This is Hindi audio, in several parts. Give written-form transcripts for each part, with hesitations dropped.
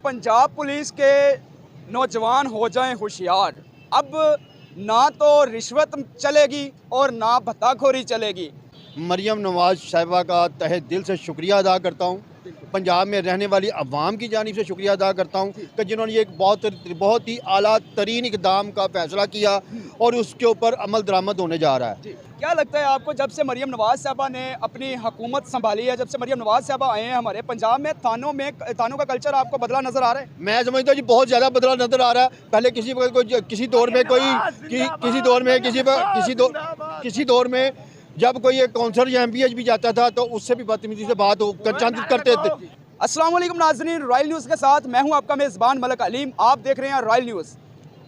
पंजाब पुलिस के नौजवान हो जाएं होशियार। अब ना तो रिश्वत चलेगी और ना भत्ताखोरी चलेगी। मरियम नवाज़ साहिबा का तहे दिल से शुक्रिया अदा करता हूँ। पंजाब में रहने वाली अवाम की जानिब से शुक्रिया अदा करता हूँ कि जिन्होंने एक बहुत ही आला तरीन इक़दाम का फ़ैसला किया और उसके ऊपर अमल दरामद होने जा रहा है। क्या लगता है आपको, जब से मरियम नवाज़ साहबा ने अपनी हुकूमत संभाली है, जब से मरियम नवाज़ साहबा आए हैं हमारे पंजाब में, थानों का कल्चर आपको बदला नज़र आ रहा है? मैं समझता हूँ जी बहुत ज़्यादा बदला नज़र आ रहा है। पहले किसी दौर में जब कोई एक काउंसलर या MPH भी जाता था तो उससे भी बदतमीजी से बात चंद करते थे। अस्सलाम वालेकुम नाज़रीन, रॉयल न्यूज़ के साथ मैं हूं आपका मेज़बान मलक अलीम। आप देख रहे हैं रॉयल न्यूज़।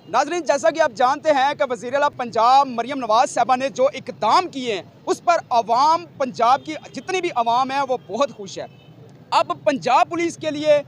नाज़रीन, जैसा कि आप जानते हैं कि वज़ीर आला पंजाब मरियम नवाज़ साहबा ने जो इक़दाम किए हैं उस पर अवाम, पंजाब की जितनी भी अवाम है वो बहुत खुश है। अब पंजाब पुलिस के लिए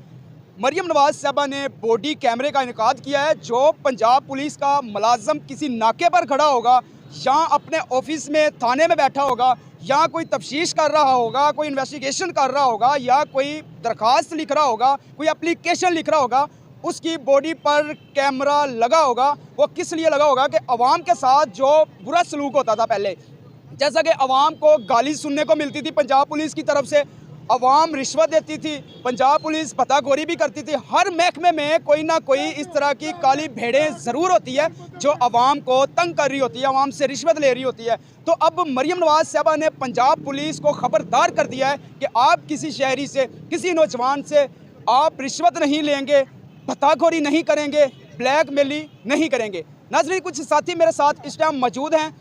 मरियम नवाज़ साहबा ने बॉडी कैमरे का इनेकाद किया है। जो पंजाब पुलिस का मुलाजम किसी नाके पर खड़ा होगा या अपने ऑफिस में थाने में बैठा होगा या कोई तफ्तीश कर रहा होगा, कोई इन्वेस्टिगेशन कर रहा होगा या कोई दरख्वास्त लिख रहा होगा, कोई एप्लीकेशन लिख रहा होगा, उसकी बॉडी पर कैमरा लगा होगा। वो किस लिए लगा होगा कि अवाम के साथ जो बुरा सलूक होता था पहले, जैसा कि अवाम को गाली सुनने को मिलती थी पंजाब पुलिस की तरफ से, अवाम रिश्वत देती थी, पंजाब पुलिस भत्ताखोरी भी करती थी। हर महकमे में कोई ना कोई इस तरह की काली भेड़ें ज़रूर होती है जो अवाम को तंग कर रही होती है, अवाम से रिश्वत ले रही होती है। तो अब मरियम नवाज़ साहबा ने पंजाब पुलिस को खबरदार कर दिया है कि आप किसी शहरी से, किसी नौजवान से आप रिश्वत नहीं लेंगे, भत्ताखोरी नहीं करेंगे, ब्लैकमेली नहीं करेंगे। नाज़रीन, कुछ साथी मेरे साथ इस टाइम मौजूद हैं,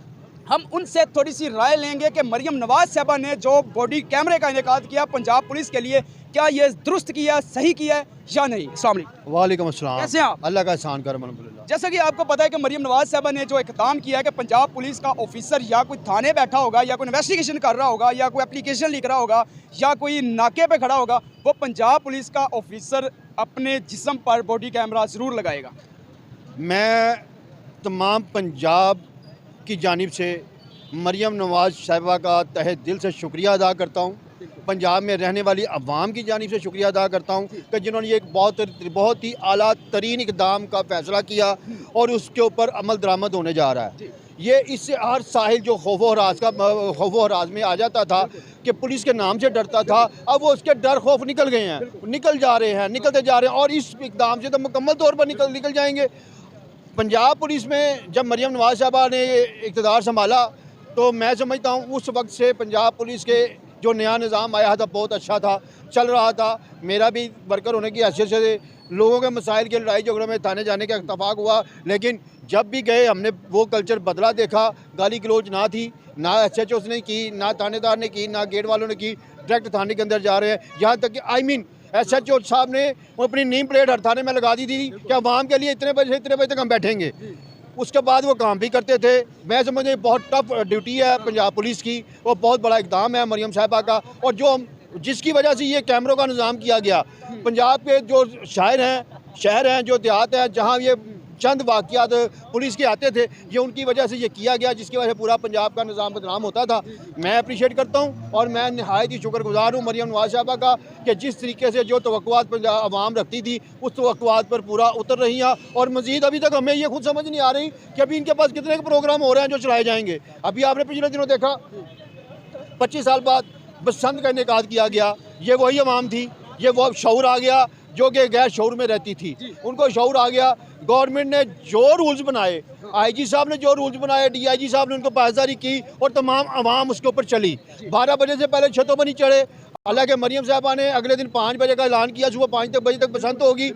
हम उनसे थोड़ी सी राय लेंगे कि मरियम नवाज़ साहबा ने जो बॉडी कैमरे का इनेकाद किया पंजाब पुलिस के लिए, क्या ये दुरुस्त किया, सही किया है या नहीं। अस्सलाम वालेकुम। वालेकुम अस्सलाम। कैसे हैं आप? अल्लाह का एहसान कर अल्हम्दुलिल्लाह। जैसा कि आपको पता है कि मरियम नवाज़ साहबा ने जो इक़दाम किया है कि पंजाब पुलिस का ऑफिसर या कोई थाने बैठा होगा या कोई इन्वेस्टिगेशन कर रहा होगा या कोई एप्लीकेशन लिख रहा होगा या कोई नाके पे खड़ा होगा, वो पंजाब पुलिस का ऑफिसर अपने जिस्म पर बॉडी कैमरा ज़रूर लगाएगा। मैं तमाम पंजाब की जानिब से मरियम नवाज़ साहिबा का तहे दिल से शुक्रिया अदा करता हूँ। पंजाब में रहने वाली अवाम की जानिब से शुक्रिया अदा करता हूँ कि जिन्होंने एक बहुत ही आला तरीन इक़दाम का फ़ैसला किया और उसके ऊपर अमल दरामद होने जा रहा है। ये इससे हर साहिल जो खौफ हराज में आ जाता था कि पुलिस के नाम से डरता था, अब वो उसके डर खौफ निकल गए हैं, निकलते जा रहे हैं और इस इक़दाम से तो मुकम्मल तौर पर निकल जाएंगे। पंजाब पुलिस में जब मरियम नवाज़ साहबा ने इक़्तिदार संभाला तो मैं समझता हूँ उस वक्त से पंजाब पुलिस के जो नया निज़ाम आया था बहुत अच्छा था, चल रहा था। मेरा भी वर्कर होने की हैसियत से लोगों के मसाइल के लड़ाई झगड़ों में थाने जाने का इत्तफाक हुआ, लेकिन जब भी गए हमने वो कल्चर बदला देखा। गाली गलौज ना थी, ना SHOs ने की, ना थानेदार ने की, ना गेट वालों ने की, डायरेक्ट थाने के अंदर जा रहे हैं। यहाँ तक कि SHO साहब ने अपनी नेम प्लेट हर थाने में लगा दी थी कि अवाम के लिए इतने बजे तक हम बैठेंगे। उसके बाद वो काम भी करते थे। मैं समझे बहुत टफ ड्यूटी है पंजाब पुलिस की, वो बहुत बड़ा इक़दाम है मरियम साहिबा का, और जिसकी वजह से ये कैमरों का निज़ाम किया गया। पंजाब के जो शहर हैं, जो देहात हैं, जहाँ ये चंद वाक़यात पुलिस के आते थे, ये उनकी वजह से ये किया गया, जिसकी वजह से पूरा पंजाब का निज़ाम बदनाम होता था। मैं अप्रीशिएट करता हूँ और मैं नहायत ही शुक्रगुज़ार हूँ मरियम नवाज़ साहिबा का कि जिस तरीके से जो तवक्कुआत अवाम रखती थी उस तवक्कुआत पर पूरा उतर रही हैं। और मज़ीद अभी तक हमें ये खुद समझ नहीं आ रही कि अभी इनके पास कितने प्रोग्राम हो रहे हैं जो चलाए जाएंगे। अभी आपने पिछले दिनों देखा 25 साल बाद बसंत का इनेकाद किया गया, ये वही अवाम थी, ये वो शऊर आ गया जो कि गैर शऊर में रहती थी, उनको शऊर आ गया। गवर्नमेंट ने जो रूल्स बनाए, IG साहब ने जो रूल्स बनाए, DIG साहब ने उनको पासदारी की और तमाम अवाम उसके ऊपर चली। 12 बजे से पहले छतों पर नहीं चढ़े। हालांकि मरियम साहबा ने अगले दिन 5 बजे का ऐलान किया, सुबह 5 बजे तक बसंत होगी,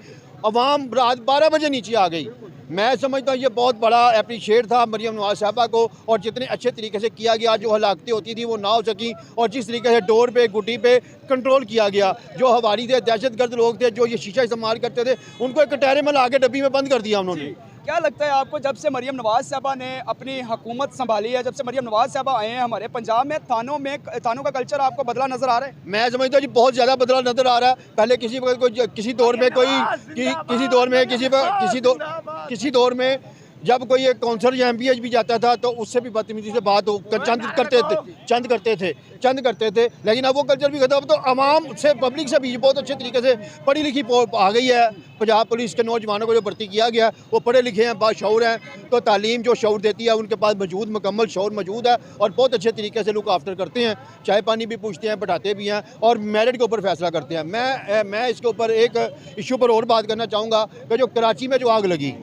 अवाम रात 12 बजे नीचे आ गई। मैं समझता हूँ ये बहुत बड़ा अप्रीशिएट था मरियम नवाज़ साहिबा को, और जितने अच्छे तरीके से किया गया, जो हलाकतें होती थी वो ना हो सकी, और जिस तरीके से डोर पे गुड्डी पे कंट्रोल किया गया। जो हवारी थे, दहशतगर्द लोग थे जो ये शीशा इस्तेमाल करते थे, उनको एक कटहरे में ला के डब्बी में बंद कर दिया उन्होंने। क्या लगता है आपको, जब से मरियम नवाज़ साहबा ने अपनी हुकूमत संभाली है, जब से मरियम नवाज़ साहबा आए हैं हमारे पंजाब में, थानों का कल्चर आपको बदला नज़र आ रहा है? मैं समझता हूँ जी बहुत ज़्यादा बदला नज़र आ रहा है। पहले किसी दौर में जब कोई एक काउंसलर या एमपीएच भी जाता था तो उससे भी बदतमीजी से बात चंद करते थे। लेकिन अब वो कल्चर भी खत्म। अब तो आवाम से, पब्लिक से भी बहुत अच्छे तरीके से पढ़ी लिखी आ गई है। पंजाब पुलिस के नौजवानों को जो भर्ती किया गया वो पढ़े लिखे हैं, बाशऊर हैं। तो तालीम जो शऊर देती है उनके पास मुकम्मल शऊर मौजूद है और बहुत अच्छे तरीके से लुक आफ्टर करते हैं। चाय पानी भी पूछते हैं, बैठाते भी हैं और मेरिट के ऊपर फैसला करते हैं। मैं इसके ऊपर एक इशू पर और बात करना चाहूँगा कि जो कराची में जो आग लगी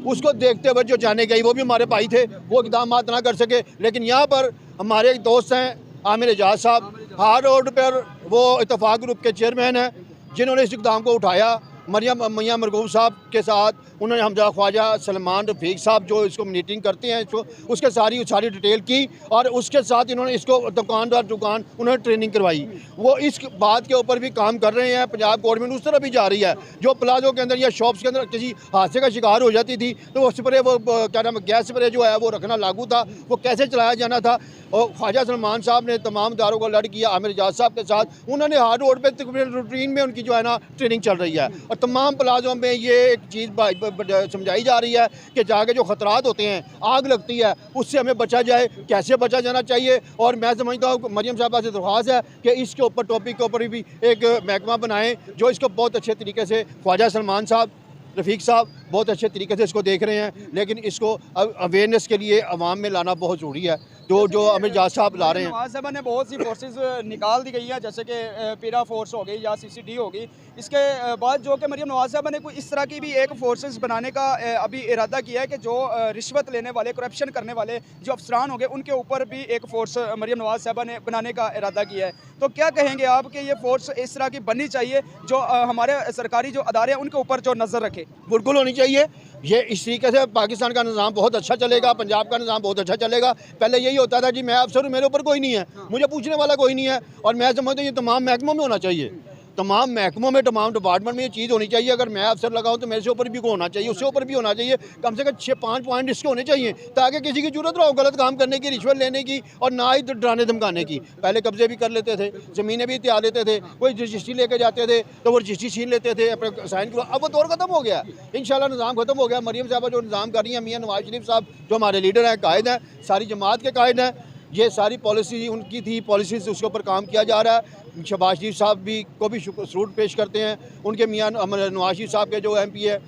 उसको देखते हुए जो जाने गई, वो भी हमारे भाई थे, वो इक़दाम ना कर सके। लेकिन यहाँ पर हमारे एक दोस्त हैं आमिर एजाज साहब, हार रोड पर वो इत्तफाक ग्रुप के चेयरमैन हैं, जिन्होंने इस इक़दाम को उठाया। मियां मरगूब साहब के साथ उन्होंने हमजा ख्वाजा सलमान रफ़ीक साहब जो इसको मीटिंग करते हैं, इसको उसके सारी डिटेल की और उसके साथ इन्होंने इसको दुकान उन्होंने ट्रेनिंग करवाई। वो इस बात के ऊपर भी काम कर रहे हैं। पंजाब गवर्नमेंट उस तरह भी जा रही है, जो प्लाजो के अंदर या शॉप्स के अंदर किसी हादसे का शिकार हो जाती थी तो वो स्प्रे, वो क्या नाम, गैस स्प्रे जो है वो रखना लागू था, वो कैसे चलाया जाना था। और ख्वाजा सलमान साहब ने तमाम इदारों को लड़ किया आमिर एजाज साहब के साथ। उन्होंने हार्ड रोड पे तकरीबन रूटीन में उनकी जो है ना ट्रेनिंग चल रही है और तमाम प्लाजों में ये एक चीज़ समझाई जा रही है कि जाके जो ख़तरात होते हैं, आग लगती है, उससे हमें बचा जाए, कैसे बचा जाना चाहिए। और मैं समझता हूँ मरियम साहबा से दरख्वास्त है कि इसके ऊपर टॉपिक के ऊपर भी एक महकमा बनाएं जो इसको बहुत अच्छे तरीके से, ख्वाजा सलमान साहब, रफ़ीक साहब बहुत अच्छे तरीके से इसको देख रहे हैं। लेकिन इसको अवेयरनेस के लिए आवाम में लाना बहुत ज़रूरी है, जो आमिर एजाज साहब ला रहे हैं। नवाज साहब ने बहुत सी फोर्सेस निकाल दी गई हैं, जैसे कि पीरा फोर्स हो गई या सीसीडी होगी। इसके बाद जो कि मरियम नवाज साहब ने कोई इस तरह की भी एक फोर्सेस बनाने का अभी इरादा किया है कि जो रिश्वत लेने वाले, करप्शन करने वाले जो अफसरान हो गए, उनके ऊपर भी एक फ़ोर्स मरियम नवाज साहब ने बनाने का इरादा किया है। तो क्या कहेंगे आप कि ये फ़ोर्स इस तरह की बननी चाहिए जो हमारे सरकारी जो अदारे हैं उनके ऊपर जो नज़र रखे? बिल्कुल होनी चाहिए। ये इस तरीके से पाकिस्तान का निज़ाम बहुत अच्छा चलेगा, पंजाब का निज़ाम बहुत अच्छा चलेगा। पहले यही होता था कि मैं अफसर हूँ, मेरे ऊपर कोई नहीं है, मुझे पूछने वाला कोई नहीं है। और मैं समझता हूँ ये तमाम महकमों में होना चाहिए, तमाम महकमों में, तमाम डिपार्टमेंट में ये चीज़ होनी चाहिए। अगर मैं अफसर लगाऊं तो मेरे से ऊपर भी को होना चाहिए, उससे ऊपर भी होना चाहिए। कम से कम 6-5 पॉइंट इसके होने चाहिए ताकि किसी की जरूरत ना हो गलत काम करने की, रिश्वत लेने की और ना ही डराने धमकाने की। पहले कब्जे भी कर लेते थे, ज़मीनें भी इत्याद लेते थे, कोई रजिस्ट्री लेके जाते थे तो वो रजिस्ट्री छीन लेते थे, अपने साइन करो। अब वो दौर खत्म हो गया, इंशाल्लाह निज़ाम खत्म हो गया। मरियम साहबा जो निज़ाम कर रही हैं, मियाँ नवाज शरीफ साहब जो हमारे लीडर हैं, कायद हैं, सारी जमात के कायद हैं, ये सारी पॉलिसी उनकी थी, पॉलिसी से उसके ऊपर काम किया जा रहा है। शहबाज शरीफ साहब भी को भी सलूट पेश करते हैं। उनके मियाँ नवाज शरीफ साहब के जो MP है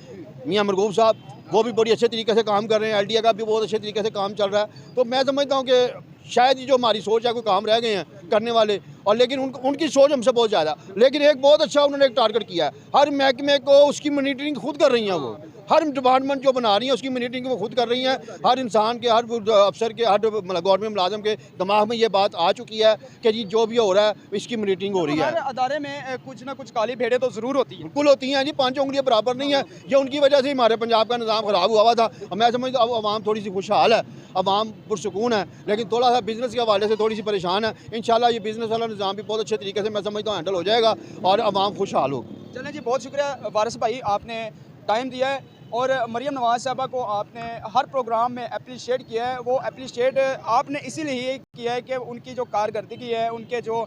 मियाँ मरगूब साहब, वो भी बड़ी अच्छे तरीके से काम कर रहे हैं। LDA का भी बहुत अच्छे तरीके से काम चल रहा है। तो मैं समझता हूँ कि शायद जो हमारी सोच है, कोई काम रह गए हैं करने वाले, और लेकिन उनकी सोच हमसे बहुत ज़्यादा। लेकिन एक बहुत अच्छा उन्होंने एक टारगेट किया है, हर महकमे को उसकी मॉनिटरिंग खुद कर रही हैं। वो हर डिपार्टमेंट जो बना रही है उसकी मॉनिटरिंग वो खुद कर रही हैं। हर इंसान के, हर अफसर के, हर गवर्नमेंट मुलाजम के दिमाग में ये बात आ चुकी है कि जी जो भी हो रहा है इसकी मॉनिटरिंग हो रही है। हर अदारे में कुछ ना कुछ काली भेड़ें तो ज़रूर होती हैं। बिल्कुल होती हैं जी, 5 उंगलियां बराबर नहीं है। ये उनकी वजह से हमारे पंजाब का निज़ाम ख़राब हुआ था। मैं समझता हूँ अब आवाम थोड़ी सी खुशहाल है, आवाम पुरसुकून है, लेकिन थोड़ा सा बिज़नेस के हवाले से थोड़ी सी परेशान है। इंशाल्लाह ये बिज़नेस वाला निज़ाम भी बहुत अच्छे तरीके से मैं समझता हूँ हैंडल हो जाएगा और आवाम खुशहाल होगी। चलें जी, बहुत शुक्रिया वारिस भाई, आपने टाइम दिया है और मरियम नवाज साहबा को आपने हर प्रोग्राम में अप्रिशिएट किया है। वो अप्रिशिएट आपने इसीलिए किया है कि उनकी जो कारकर्दगी है, उनके जो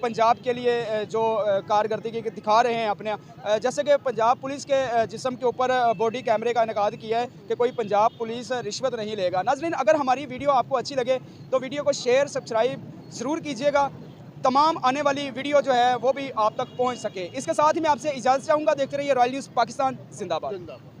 पंजाब के लिए जो कारकर्दगी दिखा रहे हैं अपने, जैसे कि पंजाब पुलिस के जिस्म के ऊपर बॉडी कैमरे का इनेकाद किया है कि कोई पंजाब पुलिस रिश्वत नहीं लेगा। नाज़रीन, अगर हमारी वीडियो आपको अच्छी लगे तो वीडियो को शेयर, सब्सक्राइब ज़रूर कीजिएगा, तमाम आने वाली वीडियो जो है वो भी आप तक पहुंच सके। इसके साथ ही मैं आपसे इजाज़त चाहूँगा। देखते रहिए रॉयल न्यूज़ पाकिस्तान जिंदाबाद।